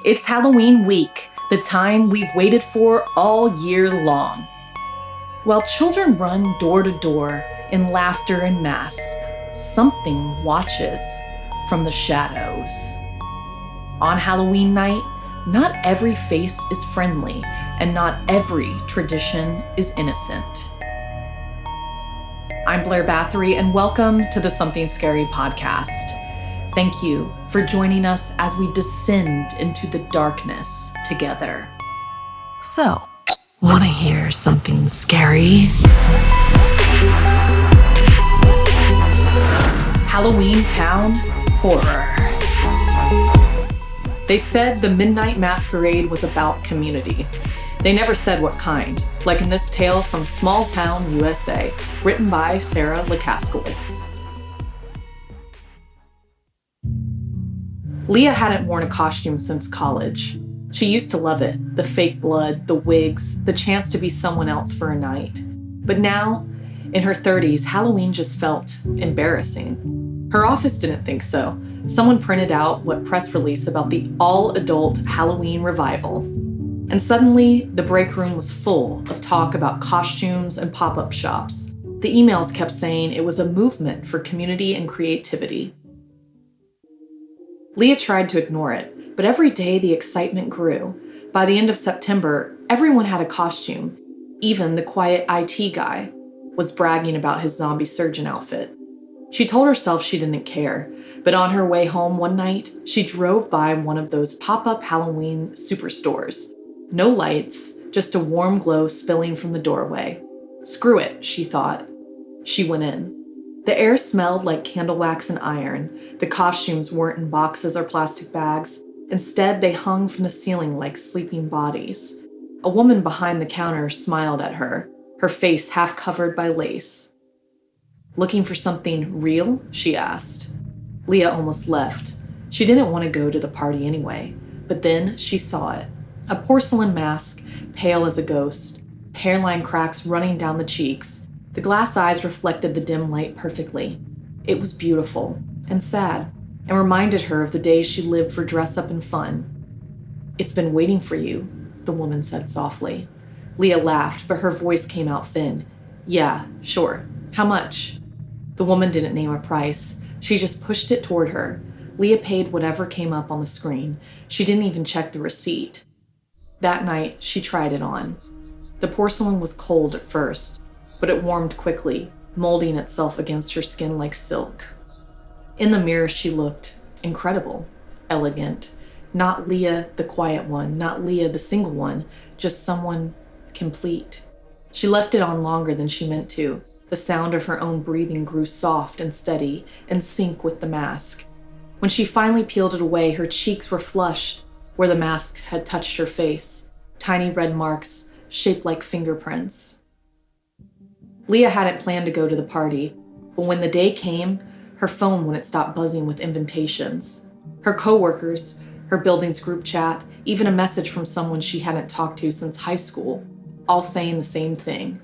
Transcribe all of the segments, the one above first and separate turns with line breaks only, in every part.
It's Halloween week, the time we've waited for all year long. While children run door to door in laughter and mass, something watches from the shadows. On Halloween night, not every face is friendly, and not every tradition is innocent. I'm Blair Bathory, and welcome to the SomethingScary podcast. Thank you for joining us as we descend into the darkness together. So, want to hear something scary? Halloweentown horror. They said the Midnight Masquerade was about community. They never said what kind, like in this tale from Small Town, USA, written by Sarah Lekaskowitz. Leah hadn't worn a costume since college. She used to love it, the fake blood, the wigs, the chance to be someone else for a night. But now, in her 30s, Halloween just felt embarrassing. Her office didn't think so. Someone printed out what press release about the all-adult Halloween revival. And suddenly, the break room was full of talk about costumes and pop-up shops. The emails kept saying it was a movement for community and creativity. Leah tried to ignore it, but every day the excitement grew. By the end of September, everyone had a costume. Even the quiet IT guy was bragging about his zombie surgeon outfit. She told herself she didn't care, but on her way home one night, she drove by one of those pop-up Halloween superstores. No lights, just a warm glow spilling from the doorway. Screw it, she thought. She went in. The air smelled like candle wax and iron. The costumes weren't in boxes or plastic bags. Instead, they hung from the ceiling like sleeping bodies. A woman behind the counter smiled at her, her face half covered by lace. "Looking for something real?" she asked. Leah almost left. She didn't want to go to the party anyway, but then she saw it. A porcelain mask, pale as a ghost, hairline cracks running down the cheeks. The glass eyes reflected the dim light perfectly. It was beautiful and sad, and reminded her of the days she lived for dress-up and fun. "It's been waiting for you," the woman said softly. Leah laughed, but her voice came out thin. "Yeah, sure. How much?" The woman didn't name a price. She just pushed it toward her. Leah paid whatever came up on the screen. She didn't even check the receipt. That night, she tried it on. The porcelain was cold at first, but it warmed quickly, molding itself against her skin like silk. In the mirror, she looked incredible, elegant. Not Leah, the quiet one, not Leah, the single one, just someone complete. She left it on longer than she meant to. The sound of her own breathing grew soft and steady, in sync with the mask. When she finally peeled it away, her cheeks were flushed where the mask had touched her face, tiny red marks shaped like fingerprints. Leah hadn't planned to go to the party, but when the day came, her phone wouldn't stop buzzing with invitations. Her coworkers, her building's group chat, even a message from someone she hadn't talked to since high school, all saying the same thing.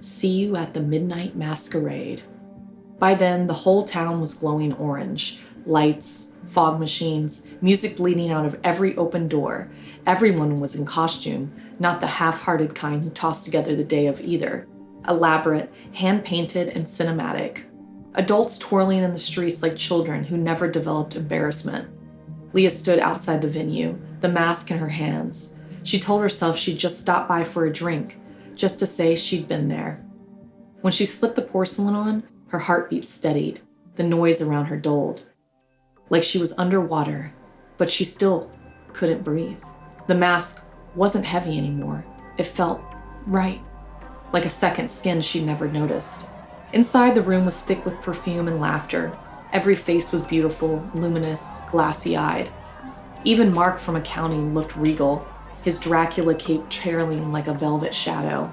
"See you at the Midnight Masquerade." By then, the whole town was glowing orange. Lights, fog machines, music bleeding out of every open door. Everyone was in costume, not the half-hearted kind who tossed together the day of either. Elaborate, hand-painted, and cinematic. Adults twirling in the streets like children who never developed embarrassment. Leah stood outside the venue, the mask in her hands. She told herself she'd just stopped by for a drink, just to say she'd been there. When she slipped the porcelain on, her heartbeat steadied. The noise around her dulled. Like she was underwater, but she still couldn't breathe. The mask wasn't heavy anymore. It felt right. Like a second skin she'd never noticed. Inside, the room was thick with perfume and laughter. Every face was beautiful, luminous, glassy-eyed. Even Mark from accounting looked regal, his Dracula cape trailing like a velvet shadow.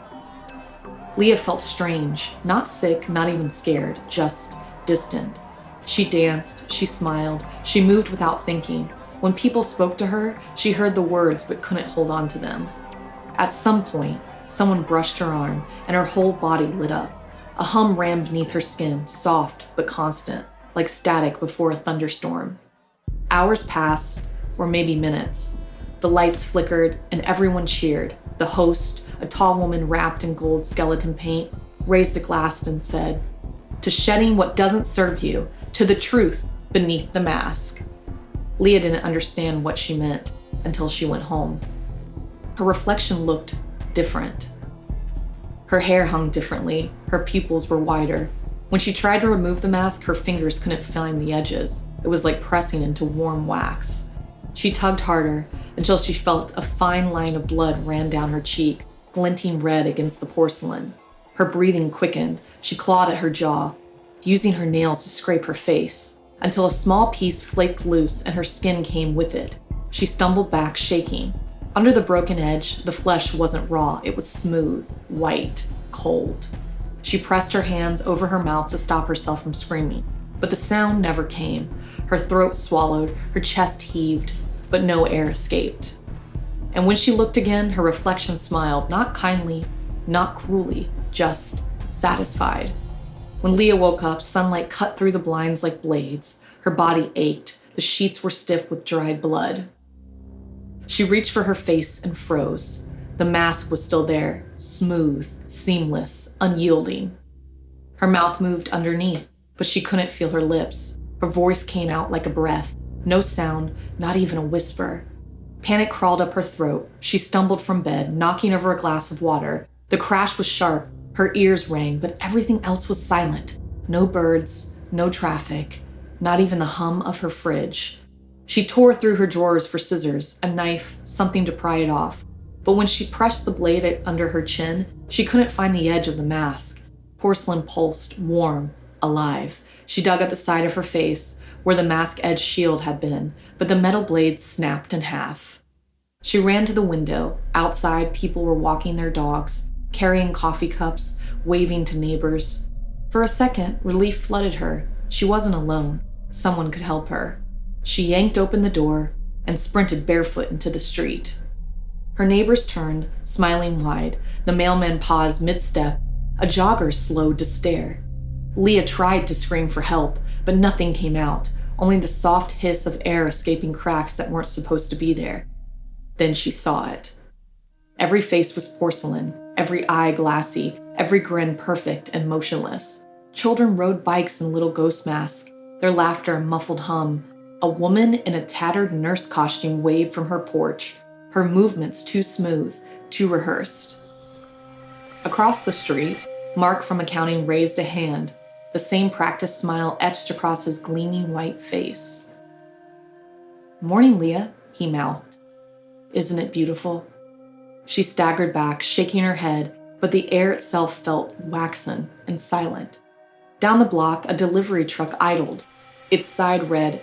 Leah felt strange, not sick, not even scared, just distant. She danced, she smiled, she moved without thinking. When people spoke to her, she heard the words but couldn't hold on to them. At some point, someone brushed her arm, and her whole body lit up. A hum ran beneath her skin, soft but constant, like static before a thunderstorm. Hours passed, or maybe minutes. The lights flickered and everyone cheered. The host, a tall woman wrapped in gold skeleton paint, raised a glass and said, "To shedding what doesn't serve you, to the truth beneath the mask." Leah didn't understand what she meant until she went home. Her reflection looked different. Her hair hung differently, her pupils were wider. When she tried to remove the mask, her fingers couldn't find the edges. It was like pressing into warm wax. She tugged harder until she felt a fine line of blood ran down her cheek, glinting red against the porcelain. Her breathing quickened. She clawed at her jaw, using her nails to scrape her face, until a small piece flaked loose and her skin came with it. She stumbled back, shaking. Under the broken edge, the flesh wasn't raw. It was smooth, white, cold. She pressed her hands over her mouth to stop herself from screaming, but the sound never came. Her throat swallowed, her chest heaved, but no air escaped. And when she looked again, her reflection smiled, not kindly, not cruelly, just satisfied. When Leah woke up, sunlight cut through the blinds like blades. Her body ached. The sheets were stiff with dried blood. She reached for her face and froze. The mask was still there, smooth, seamless, unyielding. Her mouth moved underneath, but she couldn't feel her lips. Her voice came out like a breath. No sound, not even a whisper. Panic crawled up her throat. She stumbled from bed, knocking over a glass of water. The crash was sharp. Her ears rang, but everything else was silent. No birds, no traffic, not even the hum of her fridge. She tore through her drawers for scissors, a knife, something to pry it off. But when she pressed the blade under her chin, she couldn't find the edge of the mask. Porcelain pulsed, warm, alive. She dug at the side of her face, where the mask edge shield had been, but the metal blade snapped in half. She ran to the window. Outside, people were walking their dogs, carrying coffee cups, waving to neighbors. For a second, relief flooded her. She wasn't alone. Someone could help her. She yanked open the door and sprinted barefoot into the street. Her neighbors turned, smiling wide. The mailman paused mid-step. A jogger slowed to stare. Leah tried to scream for help, but nothing came out, only the soft hiss of air escaping cracks that weren't supposed to be there. Then she saw it. Every face was porcelain, every eye glassy, every grin perfect and motionless. Children rode bikes in little ghost masks, their laughter a muffled hum. A woman in a tattered nurse costume waved from her porch, her movements too smooth, too rehearsed. Across the street, Mark from accounting raised a hand, the same practiced smile etched across his gleaming white face. "Morning, Leah," he mouthed. "Isn't it beautiful?" She staggered back, shaking her head, but the air itself felt waxen and silent. Down the block, a delivery truck idled. Its side read,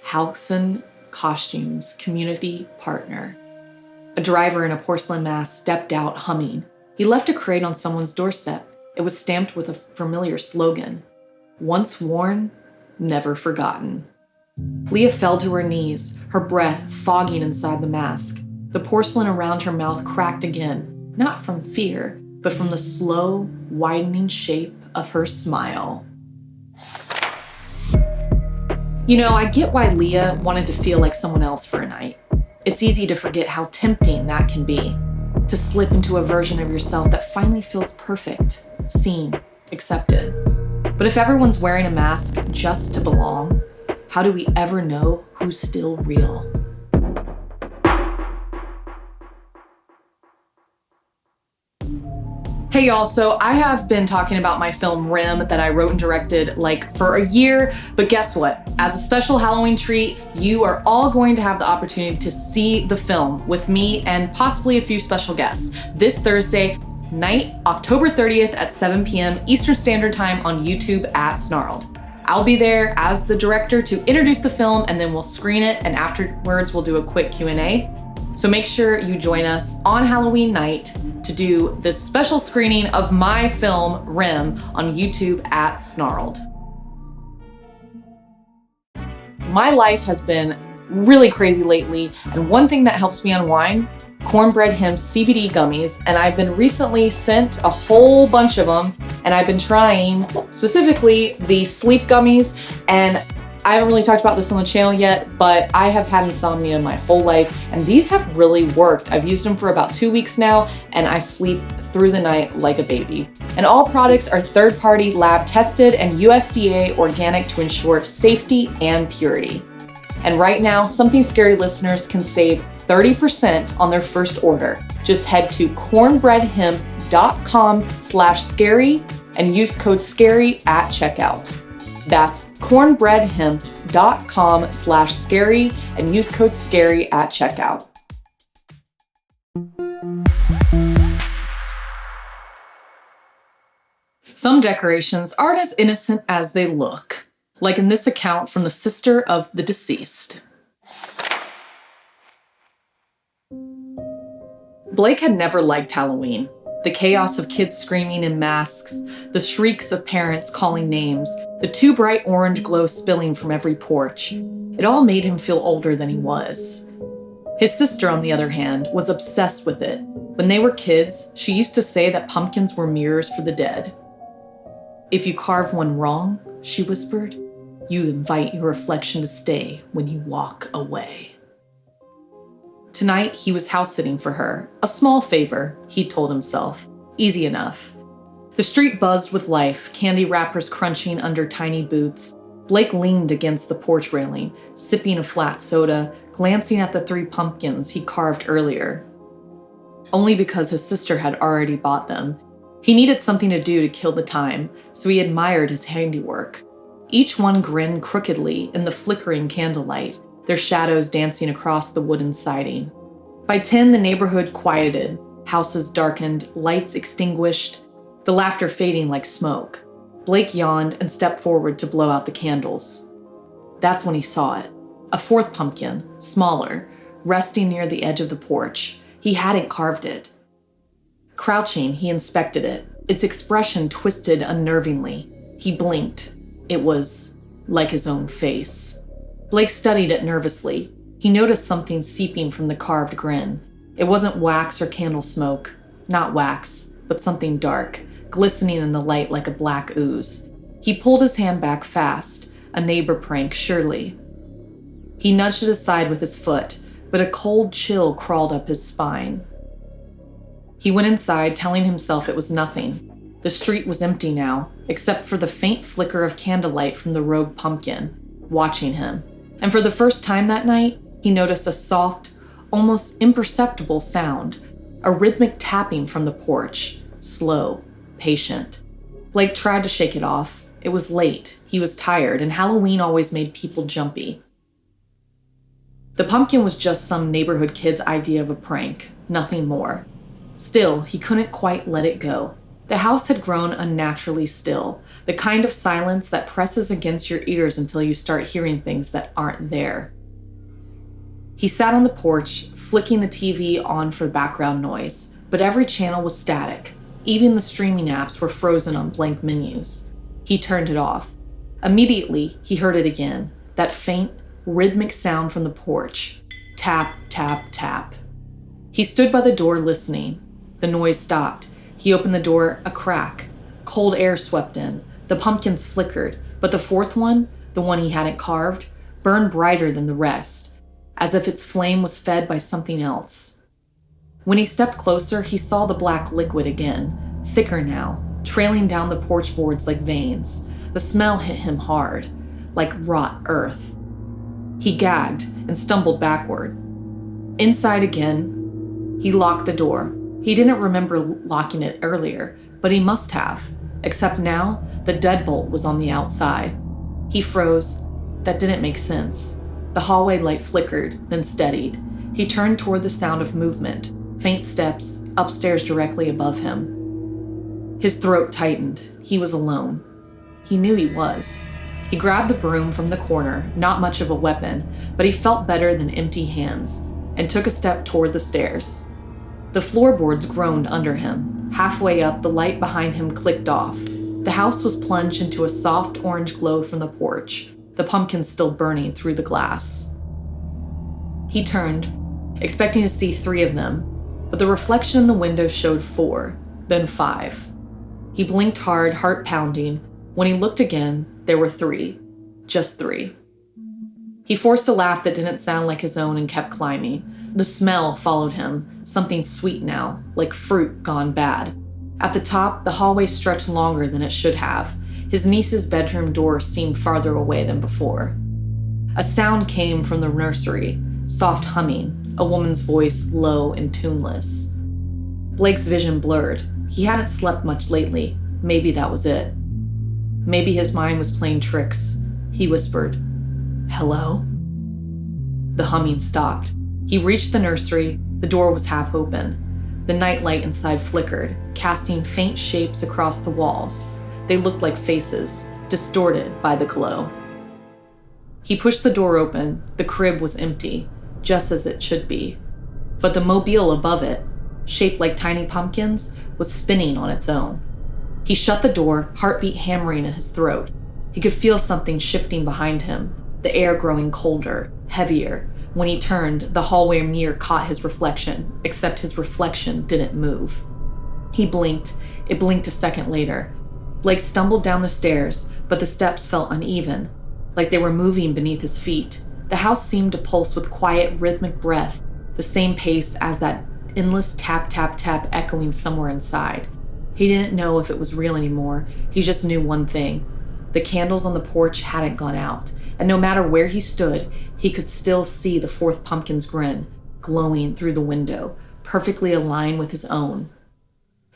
"Halcyon Costumes Community Partner." A driver in a porcelain mask stepped out, humming. He left a crate on someone's doorstep. It was stamped with a familiar slogan, "Once worn, never forgotten." Leah fell to her knees, her breath fogging inside the mask. The porcelain around her mouth cracked again, not from fear, but from the slow, widening shape of her smile. You know, I get why Leah wanted to feel like someone else for a night. It's easy to forget how tempting that can be, to slip into a version of yourself that finally feels perfect, seen, accepted. But if everyone's wearing a mask just to belong, how do we ever know who's still real? Hey y'all, so I have been talking about my film Rim that I wrote and directed for a year, but guess what? As a special Halloween treat, you are all going to have the opportunity to see the film with me and possibly a few special guests this Thursday night, October 30th at 7 p.m. Eastern Standard Time on YouTube at Snarled. I'll be there as the director to introduce the film, and then we'll screen it, and afterwards we'll do a quick Q&A. So make sure you join us on Halloween night to do this special screening of my film, Rim, on YouTube at Snarled. My life has been really crazy lately, and one thing that helps me unwind, Cornbread CBD gummies, and I've been recently sent a whole bunch of them, and I've been trying specifically the sleep gummies, and I haven't really talked about this on the channel yet, but I have had insomnia my whole life, and these have really worked. I've used them for about 2 weeks now, and I sleep through the night like a baby. And all products are third-party lab tested and USDA organic to ensure safety and purity. And right now, Something Scary listeners can save 30% on their first order. Just head to cornbreadhemp.com/scary and use code SCARY at checkout. That's cornbreadhemp.com/scary and use code SCARY at checkout. Some decorations aren't as innocent as they look, like in this account from the sister of the deceased. Blake had never liked Halloween. The chaos of kids screaming in masks, the shrieks of parents calling names, the too bright orange glow spilling from every porch. It all made him feel older than he was. His sister, on the other hand, was obsessed with it. When they were kids, she used to say that pumpkins were mirrors for the dead. "If you carve one wrong," she whispered, "you invite your reflection to stay when you walk away." Tonight, he was house-sitting for her. A small favor, he told himself. Easy enough. The street buzzed with life, candy wrappers crunching under tiny boots. Blake leaned against the porch railing, sipping a flat soda, glancing at the 3 pumpkins he carved earlier. Only because his sister had already bought them. He needed something to do to kill the time, so he admired his handiwork. Each one grinned crookedly in the flickering candlelight, their shadows dancing across the wooden siding. By 10, the neighborhood quieted, houses darkened, lights extinguished, the laughter fading like smoke. Blake yawned and stepped forward to blow out the candles. That's when he saw it. A 4th pumpkin, smaller, resting near the edge of the porch. He hadn't carved it. Crouching, he inspected it, its expression twisted unnervingly. He blinked. It was like his own face. Blake studied it nervously. He noticed something seeping from the carved grin. It wasn't wax or candle smoke. Not wax, but something dark, glistening in the light like a black ooze. He pulled his hand back fast, a neighbor prank, surely. He nudged it aside with his foot, but a cold chill crawled up his spine. He went inside, telling himself it was nothing. The street was empty now, except for the faint flicker of candlelight from the rogue pumpkin, watching him. And for the first time that night, he noticed a soft, almost imperceptible sound, a rhythmic tapping from the porch, slow, patient. Blake tried to shake it off. It was late, he was tired, and Halloween always made people jumpy. The pumpkin was just some neighborhood kid's idea of a prank, nothing more. Still, he couldn't quite let it go. The house had grown unnaturally still, the kind of silence that presses against your ears until you start hearing things that aren't there. He sat on the porch, flicking the TV on for background noise, but every channel was static. Even the streaming apps were frozen on blank menus. He turned it off. Immediately, he heard it again, that faint, rhythmic sound from the porch. Tap, tap, tap. He stood by the door listening. The noise stopped. He opened the door a crack. Cold air swept in. The pumpkins flickered, but the 4th one, the one he hadn't carved, burned brighter than the rest, as if its flame was fed by something else. When he stepped closer, he saw the black liquid again, thicker now, trailing down the porch boards like veins. The smell hit him hard, like rot earth. He gagged and stumbled backward. Inside again, he locked the door. He didn't remember locking it earlier, but he must have, except now the deadbolt was on the outside. He froze. That didn't make sense. The hallway light flickered, then steadied. He turned toward the sound of movement, faint steps, upstairs directly above him. His throat tightened. He was alone. He knew he was. He grabbed the broom from the corner, not much of a weapon, but he felt better than empty hands, and took a step toward the stairs. The floorboards groaned under him. Halfway up, the light behind him clicked off. The house was plunged into a soft orange glow from the porch, the pumpkin still burning through the glass. He turned, expecting to see 3 of them, but the reflection in the window showed 4, then 5. He blinked hard, heart pounding. When he looked again, there were 3. Just 3. He forced a laugh that didn't sound like his own and kept climbing. The smell followed him, something sweet now, like fruit gone bad. At the top, the hallway stretched longer than it should have. His niece's bedroom door seemed farther away than before. A sound came from the nursery, soft humming, a woman's voice low and tuneless. Blake's vision blurred. He hadn't slept much lately. Maybe that was it. Maybe his mind was playing tricks. He whispered, "Hello?" The humming stopped. He reached the nursery. The door was half open. The nightlight inside flickered, casting faint shapes across the walls. They looked like faces, distorted by the glow. He pushed the door open. The crib was empty, just as it should be. But the mobile above it, shaped like tiny pumpkins, was spinning on its own. He shut the door, heartbeat hammering in his throat. He could feel something shifting behind him, the air growing colder, heavier. When he turned, the hallway mirror caught his reflection, except his reflection didn't move. He blinked. It blinked a second later. Blake stumbled down the stairs, but the steps felt uneven, like they were moving beneath his feet. The house seemed to pulse with quiet, rhythmic breath, the same pace as that endless tap, tap, tap echoing somewhere inside. He didn't know if it was real anymore. He just knew one thing. The candles on the porch hadn't gone out, and no matter where he stood, he could still see the fourth pumpkin's grin, glowing through the window, perfectly aligned with his own.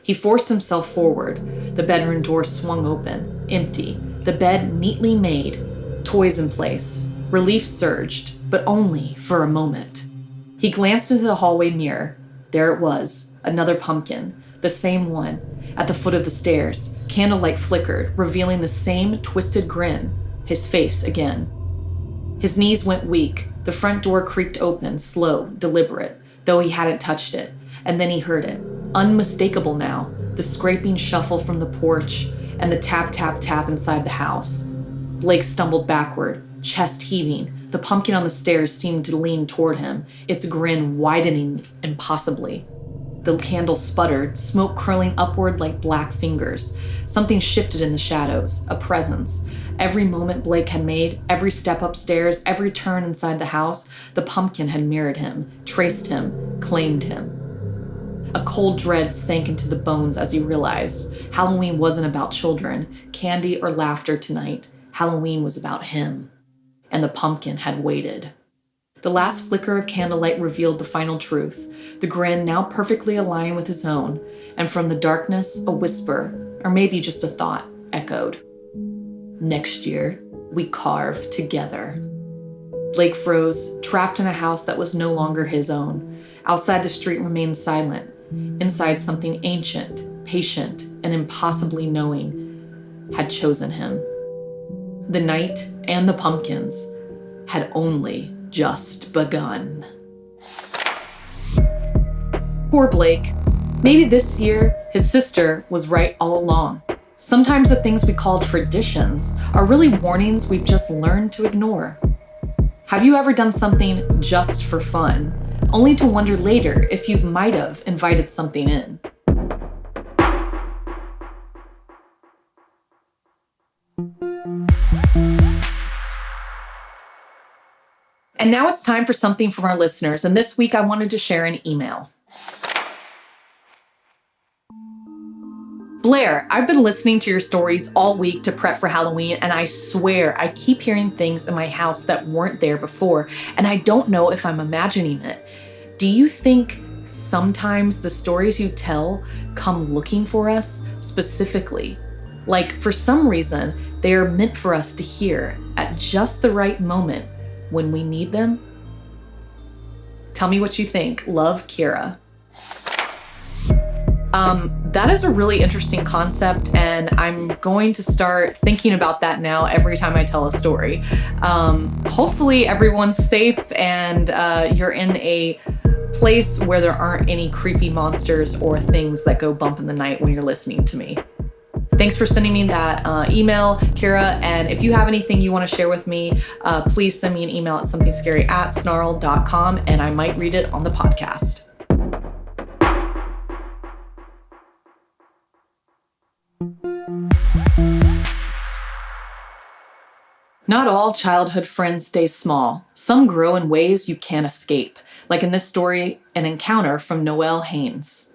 He forced himself forward. The bedroom door swung open, empty, the bed neatly made, toys in place. Relief surged, but only for a moment. He glanced into the hallway mirror. There it was, another pumpkin, the same one, at the foot of the stairs. Candlelight flickered, revealing the same twisted grin, his face again. His knees went weak. The front door creaked open, slow, deliberate, though he hadn't touched it. And then he heard it, unmistakable now, the scraping shuffle from the porch and the tap, tap, tap inside the house. Blake stumbled backward, chest heaving. The pumpkin on the stairs seemed to lean toward him, its grin widening impossibly. The candle sputtered, smoke curling upward like black fingers. Something shifted in the shadows, a presence. Every moment Blake had made, every step upstairs, every turn inside the house, the pumpkin had mirrored him, traced him, claimed him. A cold dread sank into the bones as he realized Halloween wasn't about children, candy, or laughter tonight. Halloween was about him. And the pumpkin had waited. The last flicker of candlelight revealed the final truth, the grin now perfectly aligned with his own, and from the darkness, a whisper, or maybe just a thought, echoed. Next year, we carve together. Blake froze, trapped in a house that was no longer his own. Outside, the street remained silent. Inside, something ancient, patient, and impossibly knowing had chosen him. The night and the pumpkins had only just begun. Poor Blake. Maybe this year, his sister was right all along. Sometimes the things we call traditions are really warnings we've just learned to ignore. Have you ever done something just for fun, only to wonder later if you might have invited something in? And now it's time for something from our listeners, and this week I wanted to share an email. Blair, I've been listening to your stories all week to prep for Halloween, and I swear I keep hearing things in my house that weren't there before, and I don't know if I'm imagining it. Do you think sometimes the stories you tell come looking for us specifically? Like, for some reason, they are meant for us to hear at just the right moment when we need them? Tell me what you think. Love, Kira. That is a really interesting concept, and I'm going to start thinking about that now every time I tell a story. Hopefully everyone's safe and you're in a place where there aren't any creepy monsters or things that go bump in the night when you're listening to me. Thanks for sending me that email, Kira. And if you have anything you want to share with me, please send me an email at somethingscary@snarled.com, and I might read it on the podcast. Not all childhood friends stay small. Some grow in ways you can't escape, like in this story, An Encounter from Noelle Haynes.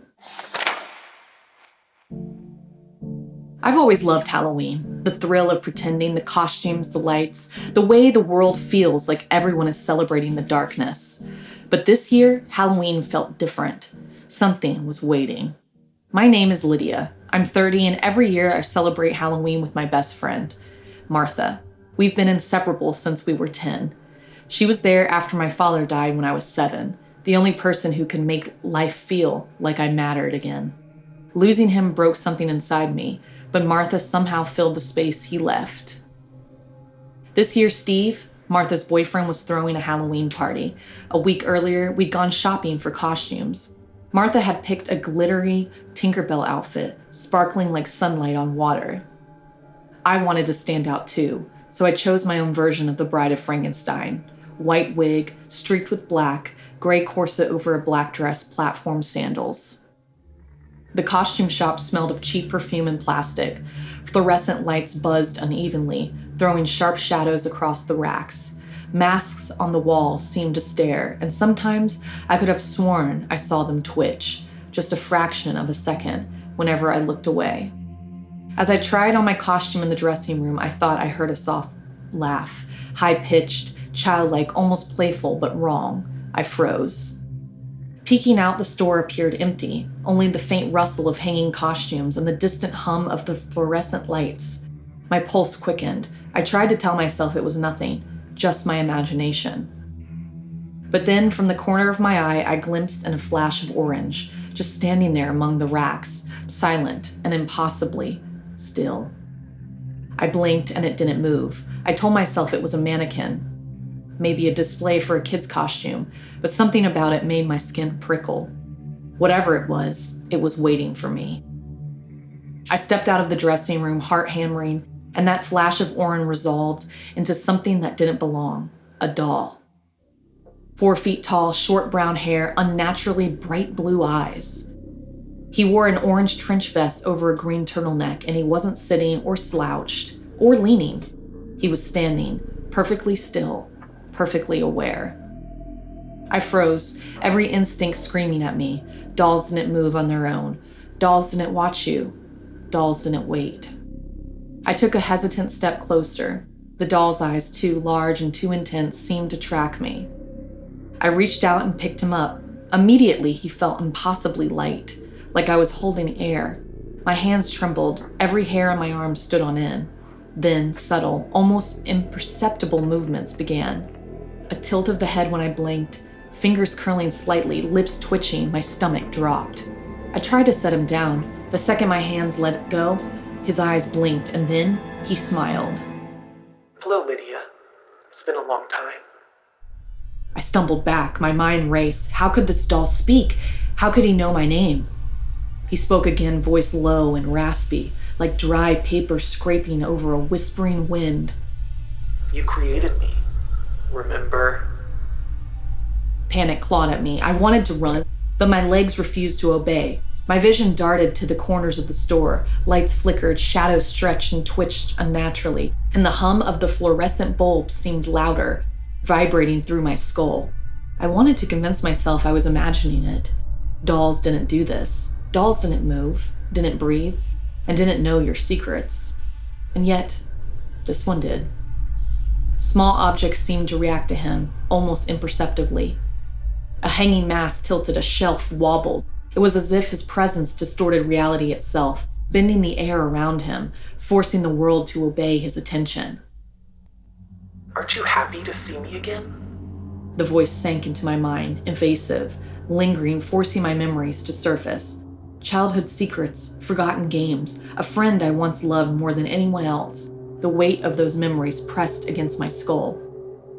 I've always loved Halloween. The thrill of pretending, the costumes, the lights, the way the world feels like everyone is celebrating the darkness. But this year, Halloween felt different. Something was waiting. My name is Lydia. I'm 30, and every year I celebrate Halloween with my best friend, Martha. We've been inseparable since we were 10. She was there after my father died when I was 7, the only person who could make life feel like I mattered again. Losing him broke something inside me, but Martha somehow filled the space he left. This year, Steve, Martha's boyfriend, was throwing a Halloween party. A week earlier, we'd gone shopping for costumes. Martha had picked a glittery Tinkerbell outfit, sparkling like sunlight on water. I wanted to stand out too, so I chose my own version of the Bride of Frankenstein. White wig, streaked with black, gray corset over a black dress, platform sandals. The costume shop smelled of cheap perfume and plastic. Fluorescent lights buzzed unevenly, throwing sharp shadows across the racks. Masks on the walls seemed to stare, and sometimes I could have sworn I saw them twitch, just a fraction of a second, whenever I looked away. As I tried on my costume in the dressing room, I thought I heard a soft laugh, high-pitched, childlike, almost playful, but wrong. I froze. Peeking out, the store appeared empty, only the faint rustle of hanging costumes and the distant hum of the fluorescent lights. My pulse quickened. I tried to tell myself it was nothing, just my imagination. But then, from the corner of my eye, I glimpsed in a flash of orange, just standing there among the racks, silent and impossibly still. I blinked and it didn't move. I told myself it was a mannequin, maybe a display for a kid's costume, but something about it made my skin prickle. Whatever it was waiting for me. I stepped out of the dressing room, heart hammering, and that flash of orange resolved into something that didn't belong, a doll. 4 feet tall, short brown hair, unnaturally bright blue eyes. He wore an orange trench vest over a green turtleneck, and he wasn't sitting or slouched or leaning. He was standing, perfectly still, perfectly aware. I froze, every instinct screaming at me. Dolls didn't move on their own. Dolls didn't watch you. Dolls didn't wait. I took a hesitant step closer. The doll's eyes, too large and too intense, seemed to track me. I reached out and picked him up. Immediately, he felt impossibly light, like I was holding air. My hands trembled, every hair on my arm stood on end. Then, subtle, almost imperceptible movements began. A tilt of the head when I blinked, fingers curling slightly, lips twitching, my stomach dropped. I tried to set him down. The second my hands let go, his eyes blinked, and then he smiled.
Hello, Lydia. It's been a long time.
I stumbled back, my mind raced. How could this doll speak? How could he know my name? He spoke again, voice low and raspy, like dry paper scraping over a whispering wind.
You created me, remember?
Panic clawed at me. I wanted to run, but my legs refused to obey. My vision darted to the corners of the store. Lights flickered, shadows stretched and twitched unnaturally, and the hum of the fluorescent bulbs seemed louder, vibrating through my skull. I wanted to convince myself I was imagining it. Dolls didn't do this. Dolls didn't move, didn't breathe, and didn't know your secrets. And yet, this one did. Small objects seemed to react to him, almost imperceptibly. A hanging mask tilted, a shelf wobbled. It was as if his presence distorted reality itself, bending the air around him, forcing the world to obey his attention.
Aren't you happy to see me again?
The voice sank into my mind, invasive, lingering, forcing my memories to surface. Childhood secrets, forgotten games, a friend I once loved more than anyone else. The weight of those memories pressed against my skull.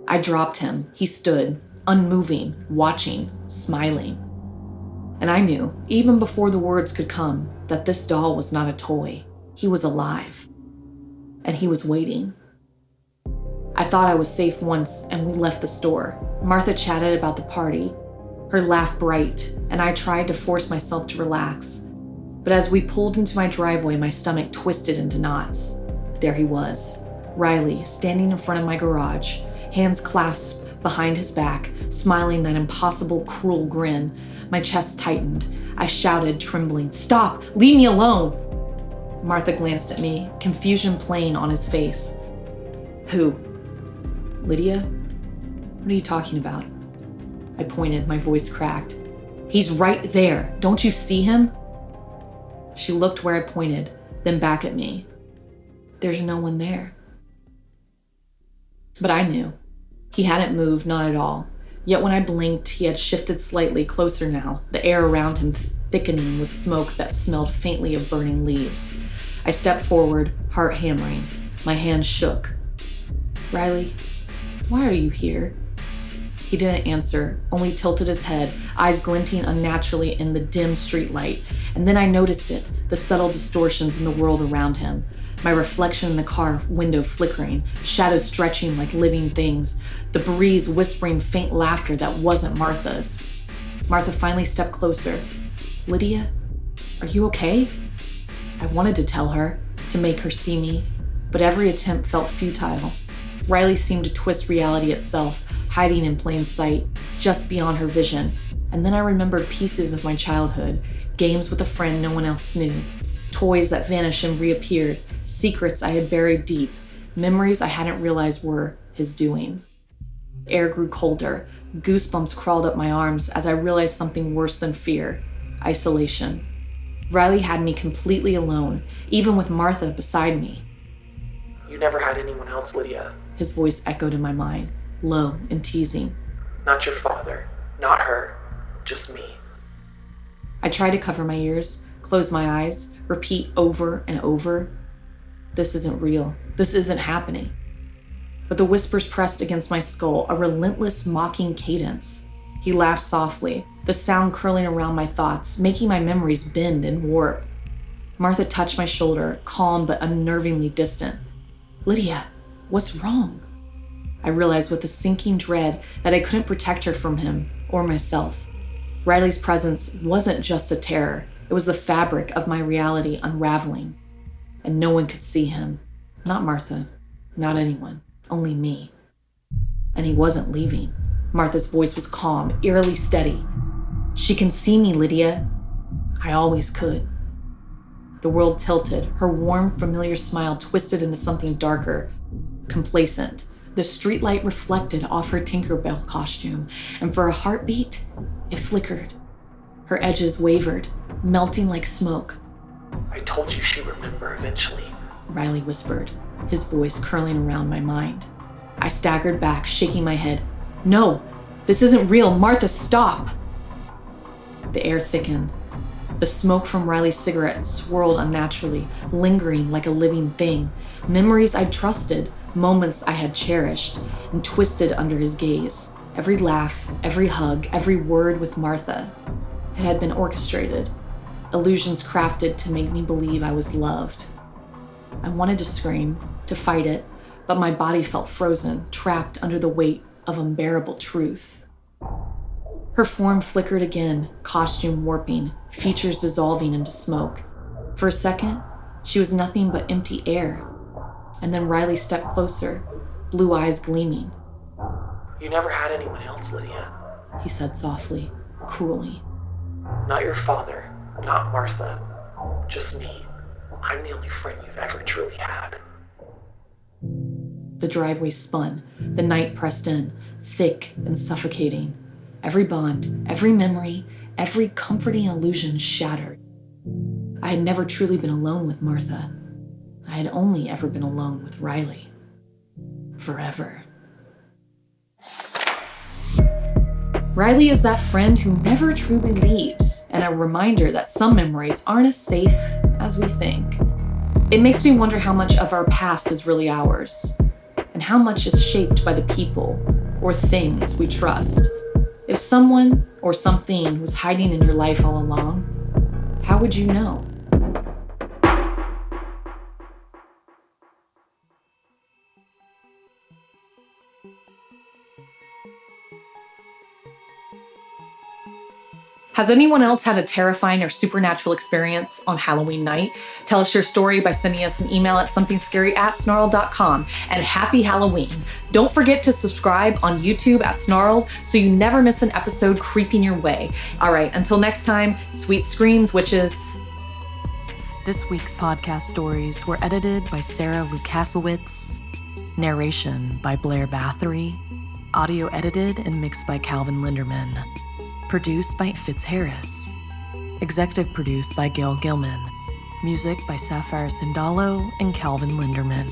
I dropped him. He stood, unmoving, watching, smiling. And I knew, even before the words could come, that this doll was not a toy. He was alive. And he was waiting. I thought I was safe once, and we left the store. Martha chatted about the party, her laugh bright, and I tried to force myself to relax. But as we pulled into my driveway, my stomach twisted into knots. There he was, Riley, standing in front of my garage, hands clasped behind his back, smiling that impossible, cruel grin. My chest tightened. I shouted, trembling, "Stop! Leave me alone!" Martha glanced at me, confusion plain on his face. "Who? Lydia? What are you talking about?" I pointed, my voice cracked. "He's right there. Don't you see him?" She looked where I pointed, then back at me. There's no one there. But I knew. He hadn't moved, not at all. Yet when I blinked, he had shifted slightly closer now, the air around him thickening with smoke that smelled faintly of burning leaves. I stepped forward, heart hammering. My hands shook. "Riley, why are you here?" He didn't answer, only tilted his head, eyes glinting unnaturally in the dim streetlight. And then I noticed it, the subtle distortions in the world around him. My reflection in the car window flickering, shadows stretching like living things, the breeze whispering faint laughter that wasn't Martha's. Martha finally stepped closer. "Lydia, are you okay?" I wanted to tell her, to make her see me, but every attempt felt futile. Riley seemed to twist reality itself, hiding in plain sight, just beyond her vision. And then I remembered pieces of my childhood, games with a friend no one else knew, toys that vanished and reappeared, secrets I had buried deep, memories I hadn't realized were his doing. The air grew colder, goosebumps crawled up my arms as I realized something worse than fear: isolation. Riley had me completely alone, even with Martha beside me.
You never had anyone else, Lydia.
His voice echoed in my mind, low and teasing.
Not your father, not her, just me.
I tried to cover my ears, close my eyes, repeat over and over. This isn't real. This isn't happening. But the whispers pressed against my skull, a relentless, mocking cadence. He laughed softly, the sound curling around my thoughts, making my memories bend and warp. Martha touched my shoulder, calm but unnervingly distant. "Lydia, what's wrong?" I realized with a sinking dread that I couldn't protect her from him or myself. Riley's presence wasn't just a terror. It was the fabric of my reality unraveling. And no one could see him. Not Martha. Not anyone. Only me. And he wasn't leaving. Martha's voice was calm, eerily steady. "She can see me, Lydia. I always could." The world tilted, her warm, familiar smile twisted into something darker, complacent. The streetlight reflected off her Tinkerbell costume, and for a heartbeat, it flickered. Her edges wavered, melting like smoke.
I told you she'd remember eventually,
Riley whispered, his voice curling around my mind. I staggered back, shaking my head. "No, this isn't real. Martha, stop!" The air thickened. The smoke from Riley's cigarette swirled unnaturally, lingering like a living thing. Memories I'd trusted, moments I had cherished, and twisted under his gaze. Every laugh, every hug, every word with Martha. It had been orchestrated. Illusions crafted to make me believe I was loved. I wanted to scream, to fight it, but my body felt frozen, trapped under the weight of unbearable truth. Her form flickered again, costume warping, features dissolving into smoke. For a second, she was nothing but empty air. And then Riley stepped closer, blue eyes gleaming.
You never had anyone else, Lydia.
He said softly, cruelly.
Not your father, not Martha, just me. I'm the only friend you've ever truly had.
The driveway spun, the night pressed in, thick and suffocating. Every bond, every memory, every comforting illusion shattered. I had never truly been alone with Martha. I had only ever been alone with Riley. Forever. Riley is that friend who never truly leaves, and a reminder that some memories aren't as safe as we think. It makes me wonder how much of our past is really ours, and how much is shaped by the people or things we trust. If someone or something was hiding in your life all along, how would you know? Has anyone else had a terrifying or supernatural experience on Halloween night? Tell us your story by sending us an email at somethingscary@snarled.com. And happy Halloween. Don't forget to subscribe on YouTube at Snarled so you never miss an episode creeping your way. All right, until next time, sweet screams, witches. This week's podcast stories were edited by Sarah Lukasiewicz, narration by Blair Bathory, audio edited and mixed by Calvin Linderman. Produced by Fitz Harris. Executive produced by Gail Gilman. Music by Sapphire Sindalo and Calvin Linderman.